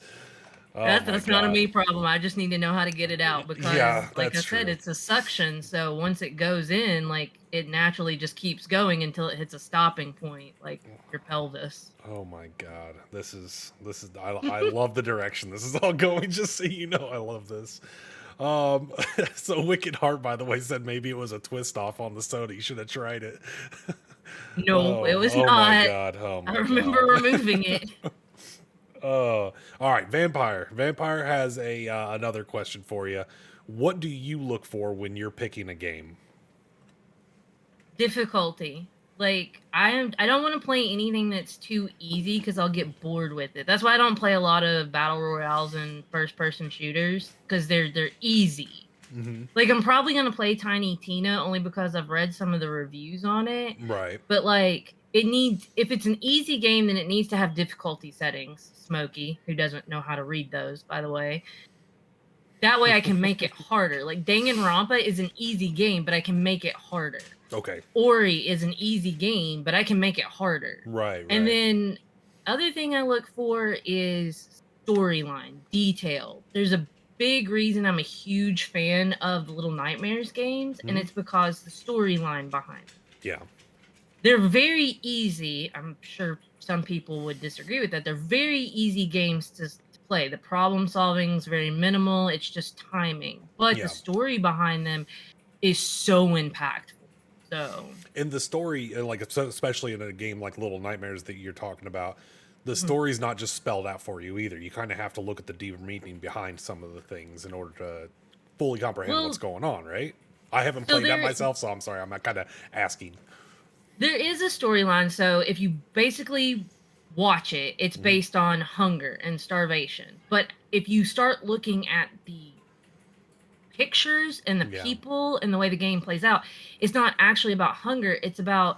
Oh That's my not a God. me problem. I just need to know how to get it out because, Yeah, like I that's said, true. it's a suction. So once it goes in, like it naturally just keeps going until it hits a stopping point, like your pelvis. Oh my God. This is. I love the direction this is all going. Just so you know, I love this. So Wicked Heart, by the way, said maybe it was a twist off on the soda. You should have tried it. No, it was Oh my not. God. Oh my I remember God. removing it. All right, Vampire. Vampire has a another question for you. What do you look for when you're picking a game? Difficulty. Like I don't want to play anything that's too easy because I'll get bored with it. That's why I don't play a lot of battle royales and first person shooters because they're easy. Mm-hmm. Like I'm probably gonna play Tiny Tina only because I've read some of the reviews on it. Right. But like it needs, if it's an easy game, then it needs to have difficulty settings. Smokey, who doesn't know how to read those, by the way. That way I can make it harder. Like Danganronpa is an easy game, but I can make it harder. Okay. Ori is an easy game, but I can make it harder. Right. And Right. then other thing I look for is storyline, detail. There's a big reason I'm a huge fan of the Little Nightmares games, and Mhm. it's because the storyline behind them. Yeah. They're very easy. I'm sure some people would disagree with that. They're very easy games to play. The problem solving is very minimal. It's just timing. But Yeah. the story behind them is so impactful. So And the story, like especially in a game like Little Nightmares that you're talking about, the Mhm. story's not just spelled out for you either. You kind of have to look at the deeper meaning behind some of the things in order to fully comprehend Well, what's going on, right? I haven't so played that there myself, so I'm sorry. I'm not kind of asking. there is a storyline. So if you basically watch it, it's Mhm. based on hunger and starvation. But if you start looking at the pictures and the Yeah. people and the way the game plays out, it's not actually about hunger. It's about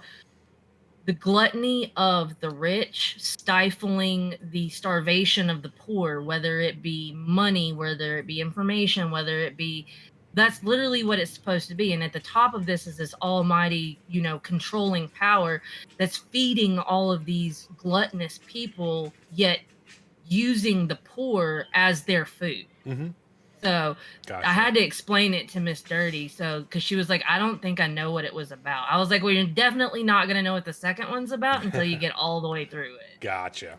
the gluttony of the rich stifling the starvation of the poor, whether it be money, whether it be information, whether it be, that's literally what it's supposed to be. And at the top of this is this almighty, controlling power that's feeding all of these gluttonous people, yet using the poor as their food. Mm-hmm. So Gotcha. I had to explain it to Miss Dirty, because she was like, I don't think I know what it was about. I was like, well, you're definitely not going to know what the second one's about until you get all the way through it. Gotcha.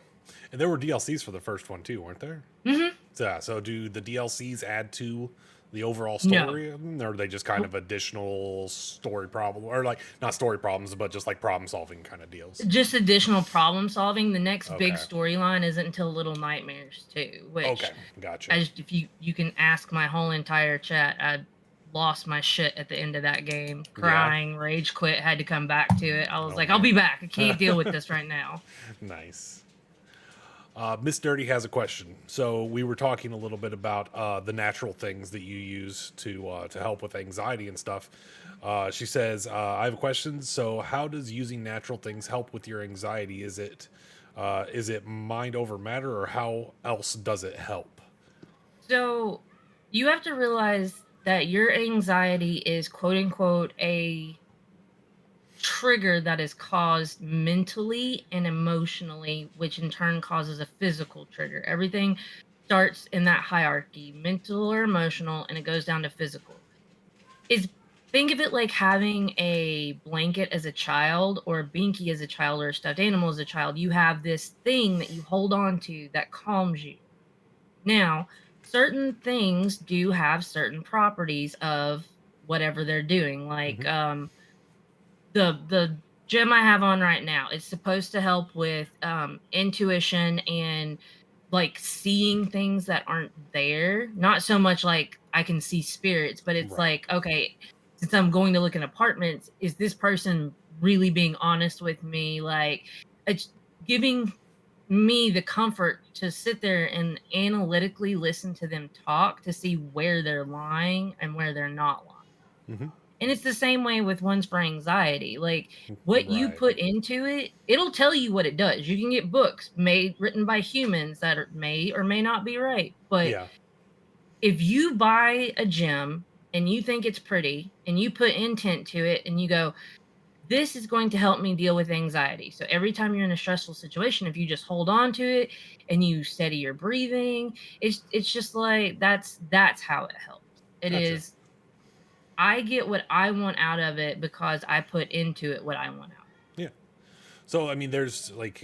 And there were DLCs for the first one too, weren't there? Mm-hmm. So do the DLCs add to the overall No. story, or are they just kind of additional story problem, or like not story problems, but just like problem solving kind of deals? Just additional problem solving. The next big Okay. storyline isn't until Little Nightmares 2, which Okay, gotcha. if you can ask my whole entire chat, I lost my shit at the end of that game, crying, rage quit, had to come back to it. I was Oh, like, I'll man. be back. I can't deal with this right now. Nice. Miss Dirty has a question. So we were talking a little bit about the natural things that you use to help with anxiety and stuff. She says, "I have a question. So how does using natural things help with your anxiety? Is it Is it mind over matter, or how else does it help? So you have to realize that your anxiety is quote unquote a trigger that is caused mentally and emotionally, which in turn causes a physical trigger. Everything starts in that hierarchy, mental or emotional, and it goes down to physical. Is Think of it like having a blanket as a child or a binky as a child or a stuffed animal as a child. You have this thing that you hold on to that calms you. Now, certain things do have certain properties of whatever they're doing. Like Hmm. the gem I have on right now, it's supposed to help with intuition and like seeing things that aren't there. Not so much like I can see spirits, but it's Right. like, okay, since I'm going to look in apartments, is this person really being honest with me? Like it's giving me the comfort to sit there and analytically listen to them talk to see where they're lying and where they're not lying. Hmm. And it's the same way with ones for anxiety. Like what you Right. put into it, it'll tell you what it does. You can get books made written by humans that may or may not be right. But Yeah. if you buy a gem and you think it's pretty and you put intent to it and you go, this is going to help me deal with anxiety. So every time you're in a stressful situation, if you just hold on to it and you steady your breathing, it's just like that's how it helps. It Gotcha. is I get what I want out of it because I put into it what I want out. Yeah. So I mean, there's like,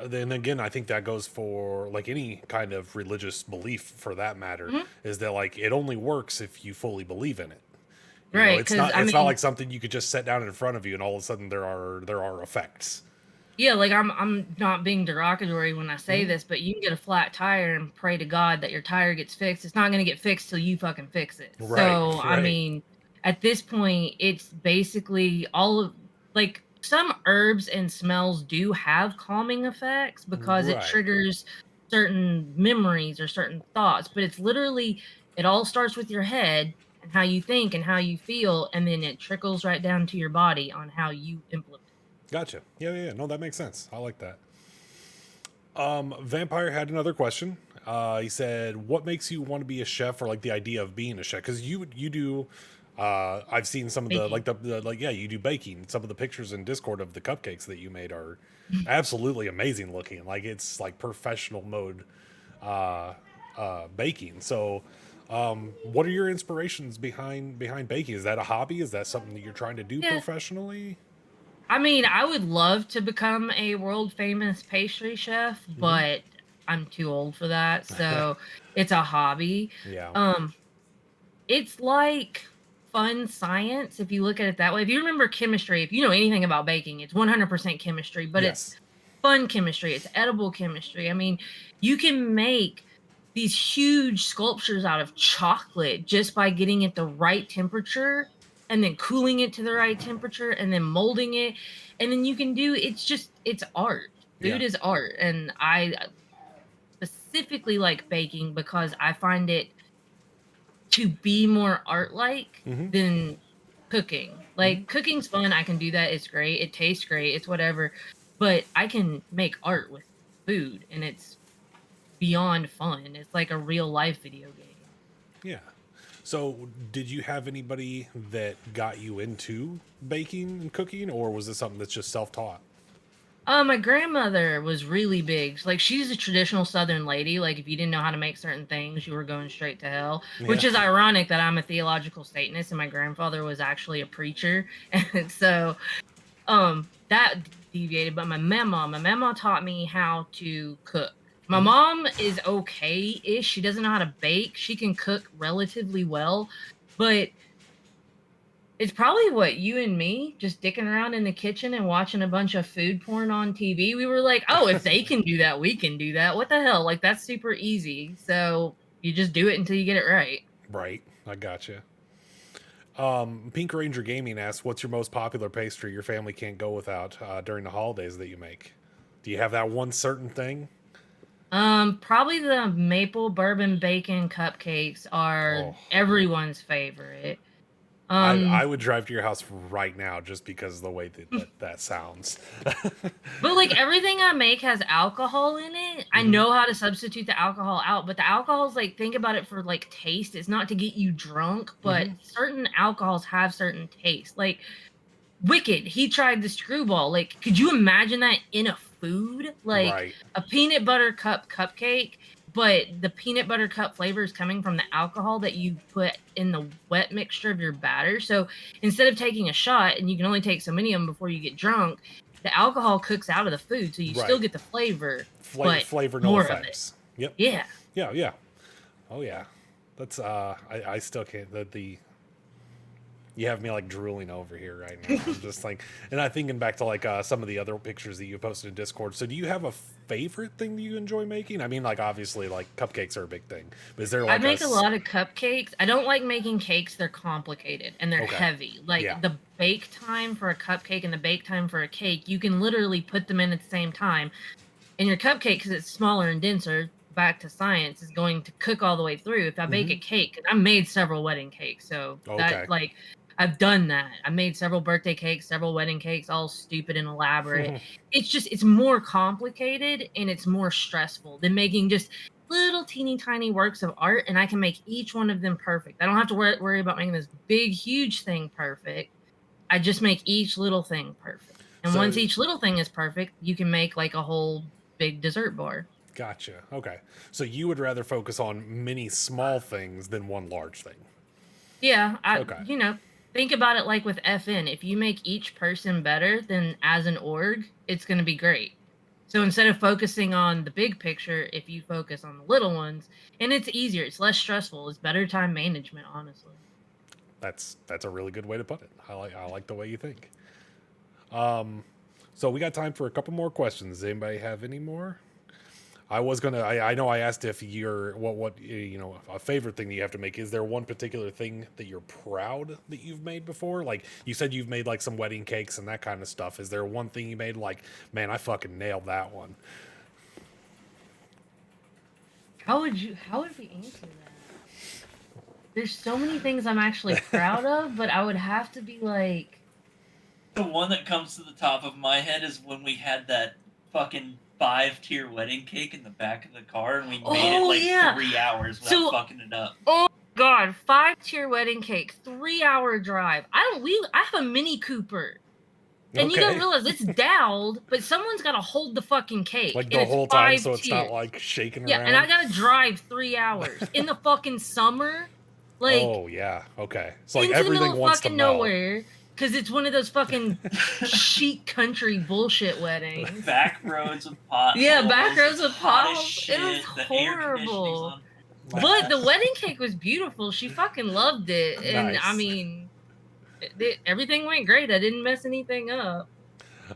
then again, I think that goes for like any kind of religious belief, for that matter, Mhm. is that like it only works if you fully believe in it. You know, Right, it's because not I it's not mean, like something you could just set down in front of you and all of a sudden there are effects. yeah, like I'm not being derogatory when I say Hmm. this, but you can get a flat tire and pray to God that your tire gets fixed. It's not gonna get fixed till you fucking fix it. Right. So I Right. mean, at this point, it's basically all of like some herbs and smells do have calming effects because it Right. triggers certain memories or certain thoughts, but it's literally it all starts with your head and how you think and how you feel, and then it trickles right down to your body on how you implement. Gotcha. Yeah. Yeah. Yeah. No, that makes sense. I like that. Vampire had another question. He said, "What makes you want to be a chef, or like the idea of being a chef? Because you do. I've seen some of the Baking. like the like yeah, you do baking. Some of the pictures in Discord of the cupcakes that you made are absolutely amazing looking. Like it's like professional mode uh, baking. So, what are your inspirations behind baking? Is that a hobby? Is that something that you're trying to do Yeah. professionally? I mean, I would love to become a world famous pastry chef, Hmm. but I'm too old for that. So it's a hobby. Yeah. Um, it's like fun science if you look at it that way. If you remember chemistry, if you know anything about baking, it's 100% chemistry, but it's Yes. fun chemistry, it's edible chemistry. I mean, you can make these huge sculptures out of chocolate just by getting it the right temperature and then cooling it to the right temperature and then molding it. And then you can do it's art. Yeah. Food is art. And I specifically like baking because I find it to be more art like Hmm. than cooking. Hmm. Like cooking's fun, I can do that. It's great. It tastes great. It's whatever. But I can make art with food and it's beyond fun. It's like a real life video game. Yeah. So, did you have anybody that got you into baking and cooking, or was it something that's just self-taught? My grandmother was really big. Like she's a traditional Southern lady. Like if you didn't know how to make certain things, you were going straight to hell. Which Yeah. is ironic that I'm a theological Satanist and my grandfather was actually a preacher. And so that deviated, but my mama taught me how to cook. My Hmm. mom is okay-ish. She doesn't know how to bake. She can cook relatively well, but it's probably what you and me just dicking around in the kitchen and watching a bunch of food porn on TV. We were like, "Oh, if they can do that, we can do that. What the hell? Like that's super easy." So you just do it until you get it right. Right. I gotcha. Pink Ranger Gaming asks, "What's your most popular pastry your family can't go without during the holidays that you make? Do you have that one certain thing?" Probably the maple bourbon bacon cupcakes are Oh, everyone's favorite. I would drive to your house right now just because of the way that sounds. But like everything I make has alcohol in it. I Mhm. know how to substitute the alcohol out, but the alcohol's like think about it for like taste. It's not to get you drunk, but Mhm. certain alcohols have certain taste. Like Wicked, he tried the screwball. Like, could you imagine that in a food? Like Right. a peanut butter cup cupcake, but the peanut butter cup flavor is coming from the alcohol that you put in the wet mixture of your batter. So instead of taking a shot, and you can only take so many of them before you get drunk, the alcohol cooks out of the food, so you still Right. get the flavor, but Flavor, no more of it. effects. Yep. Yeah. Yeah. Yeah. Oh yeah. That's I still can't the you have me like drooling over here right now. I'm just like, and I'm thinking back to like some of the other pictures that you posted in Discord. So do you have a favorite thing that you enjoy making? I mean, like obviously like cupcakes are a big thing, but is there I like make a lot of cupcakes. I don't like making cakes. They're complicated and they're Okay. heavy. Like Yeah. the bake time for a cupcake and the bake time for a cake, you can literally put them in at the same time. And your cupcake, because it's smaller and denser, back to science, is going to cook all the way through. If I bake a cake, 'cause I made several wedding cakes, so Okay. that like I've done that. I made several birthday cakes, several wedding cakes, all stupid and elaborate. It's more complicated and it's more stressful than making just little teeny tiny works of art, and I can make each one of them perfect. I don't have to worry about making this big huge thing perfect. I just make each little thing perfect. And So once each little thing is perfect, you can make like a whole big dessert bar. gotcha. Okay. So you would rather focus on many small things than one large thing. Yeah, Okay. think about it like with FN. If you make each person better, then as an org, it's going to be great. So instead of focusing on the big picture, if you focus on the little ones, and it's easier, it's less stressful, it's better time management, honestly. That's a really good way to put it. I like the way you think. So we got time for a couple more questions. Does anybody have any more? I know I asked if you're what a favorite thing that you have to make. Is there one particular thing that you're proud that you've made before? Like you said, you've made like some wedding cakes and that kind of stuff. Is there one thing you made like, man, I fucking nailed that one? How would we answer that? There's so many things I'm actually proud of, but I would have to be like, The one that comes to the top of my head is when we had that fucking 5-tier wedding cake in the back of the car, and we made it Oh, like yeah. 3 hours without So- fucking it up. oh God, 5-tier wedding cake, 3-hour drive. I have a Mini Cooper. And you don't realize it's dowled, but someone's got to hold the fucking cake. Like and the it's whole time, 5 so it's not tiers. like shaking Yeah, around. and I got to drive 3 hours in the fucking summer. Like, oh yeah, okay. So like into the everything middle of wants to fucking melt. nowhere. Because it's one of those fucking chic country bullshit weddings. Back roads with potholes. Yeah, back roads with hot as potholes. shit, It was the air conditioning's horrible. on But the blast. wedding cake was beautiful. She fucking loved it. And I Nice. mean, everything went great. I didn't mess anything up.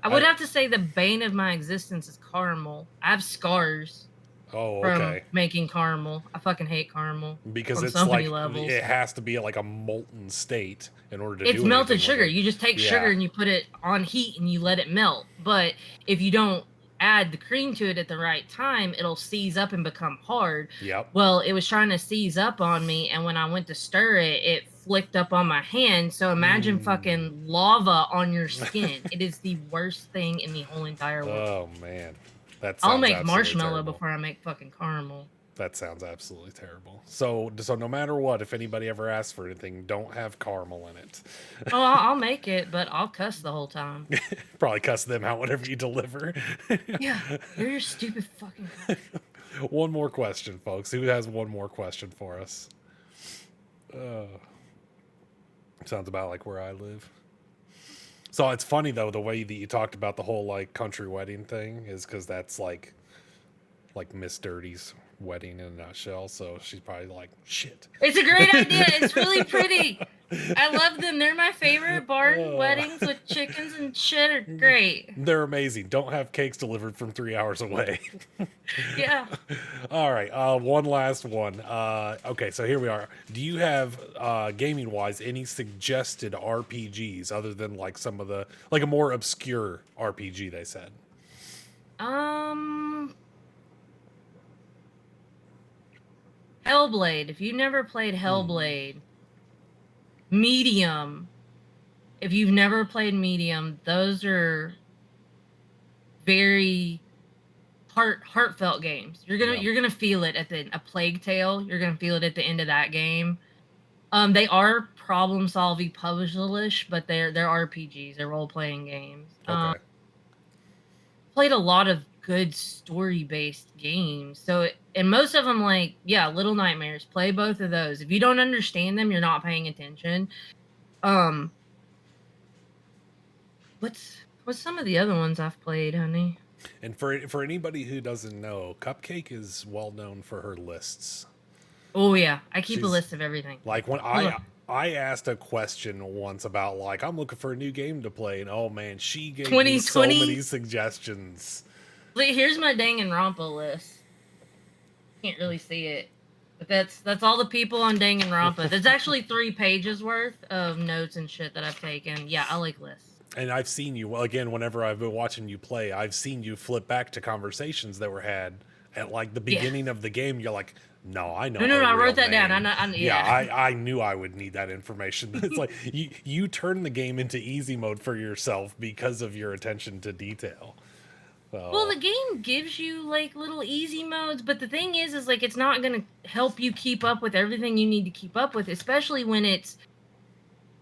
I would have to say the bane of my existence is caramel. I have scars Oh, from okay. making caramel. I fucking hate caramel. Because on it's so like many levels. it has to be at like a molten state in order to It's do melted anything with sugar. it. You just take Yeah. sugar and you put it on heat and you let it melt. But if you don't add the cream to it at the right time, it'll seize up and become hard. Yep. Well, it was trying to seize up on me, and when I went to stir it, it flicked up on my hand. So imagine fucking lava on your skin. It is the worst thing in the whole entire world. Oh man, that sounds I'll make absolutely marshmallow terrible. before I make fucking caramel. That sounds absolutely terrible. So no matter what, if anybody ever asks for anything, don't have caramel in it. Oh, I'll make it, but I'll cuss the whole time. Probably cuss them out whenever you deliver. Yeah, you're your stupid fucking. One more question, folks. Who has one more question for us? Sounds about like where I live. So it's funny though, the way that you talked about the whole like country wedding thing is because that's like Miss Dirty's wedding in a nutshell. So she's probably like, shit. It's a great idea. It's really pretty. I love them. They're my favorite barn weddings with chickens and shit are great. They're amazing. Don't have cakes delivered from 3 hours away. Yeah. All right. One last one. Okay, so here we are. Do you have, gaming wise, any suggested RPGs other than like some of the, like a more obscure RPG they said? Hellblade. If you never played Hellblade, Medium. If you've never played Medium, those are very heartfelt games. Yeah. You're gonna feel it at a Plague Tale. You're gonna feel it at the end of that game. They are problem solving puzzle-ish, but they're RPGs. They're role playing games. Okay. Played a lot of good story based games. So and most of them, like, yeah, Little Nightmares. Play both of those. If you don't understand them, you're not paying attention. Um, what's some of the other ones I've played, honey? And for anybody who doesn't know, Cupcake is well known for her lists. Oh yeah, I keep a She's- list of everything. Like when Look. I asked a question once about like I'm looking for a new game to play, and oh man, she gave me so 2020? many suggestions. Wait, here's my Danganronpa list. Can't really see it, but that's all the people on Danganronpa. There's actually 3 pages worth of notes and shit that I've taken. Yeah, I like lists. And I've seen you again whenever I've been watching you play. I've seen you flip back to conversations that were had at like the beginning of the game. You're like, no, I know. No, her I real wrote that down. name." Yeah. I knew I would need that information. It's like you turn the game into easy mode for yourself because of your attention to detail. So, Well, the game gives you like little easy modes, but the thing is like it's not gonna help you keep up with everything you need to keep up with, especially when it's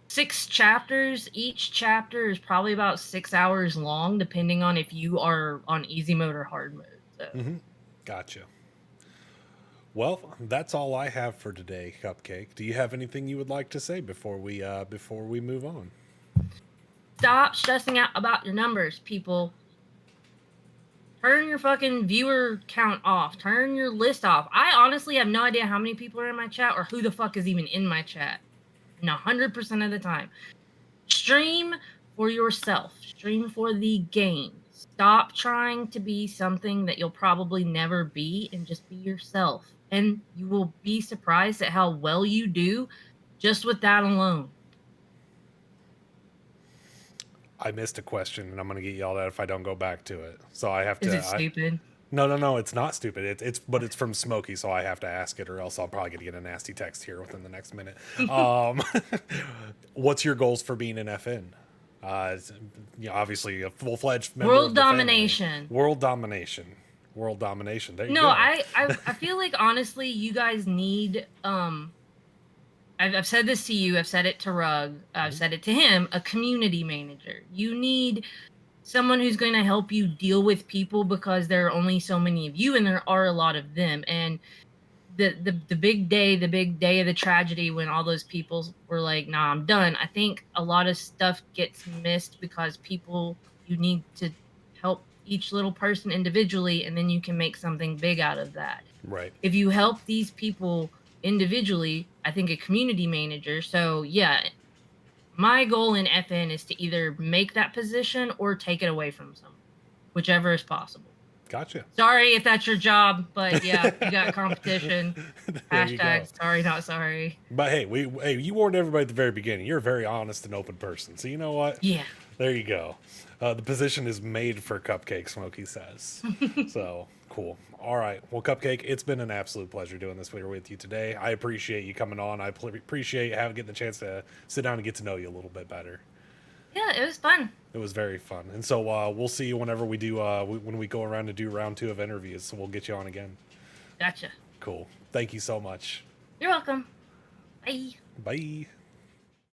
6 chapters. Each chapter is probably about 6 hours long, depending on if you are on easy mode or hard mode. So. Gotcha. Well, that's all I have for today, Cupcake. Do you have anything you would like to say before we move on? Stop stressing out about your numbers, people. Turn your fucking viewer count off. Turn your list off. I honestly have no idea how many people are in my chat or who the fuck is even in my chat. 100% of the time. Stream for yourself. Stream for the game. Stop trying to be something that you'll probably never be and just be yourself. And you will be surprised at how well you do just with that alone. I missed a question, and I'm going to get yelled at if I don't go back to it. So I have to. Is it stupid? No, it's not stupid. But it's from Smokey, so I have to ask it, or else I'll probably get a nasty text here within the next minute. What's your goals for being an FN? Obviously a full-fledged member World of the family. domination. World domination. World domination. There you No, go. I feel like honestly, you guys need I've said this to you. I've said it to Rug. I've said it to him. A community manager. You need someone who's going to help you deal with people because there are only so many of you, and there are a lot of them. And the big day of the tragedy when all those people were like, "Nah, I'm done." I think a lot of stuff gets missed because you need to help each little person individually, and then you can make something big out of that. Right. If you help these people individually, I think a community manager. So yeah, my goal in FN is to either make that position or take it away from someone, whichever is possible. Gotcha. Sorry if that's your job, but yeah, you got competition. There you go. Hashtag sorry, not sorry. But hey, you warned everybody at the very beginning. You're a very honest and open person. So you know what? Yeah. There you go. The position is made for Cupcake, Smokey says. So, cool. All right. Well, Cupcake, it's been an absolute pleasure doing this with you today. I appreciate you coming on. I appreciate getting the chance to sit down and get to know you a little bit better. Yeah, it was fun. It was very fun. And so we'll see you whenever we do, when we go around to do round 2 of interviews. So we'll get you on again. Gotcha. Cool. Thank you so much. You're welcome. Bye. Bye.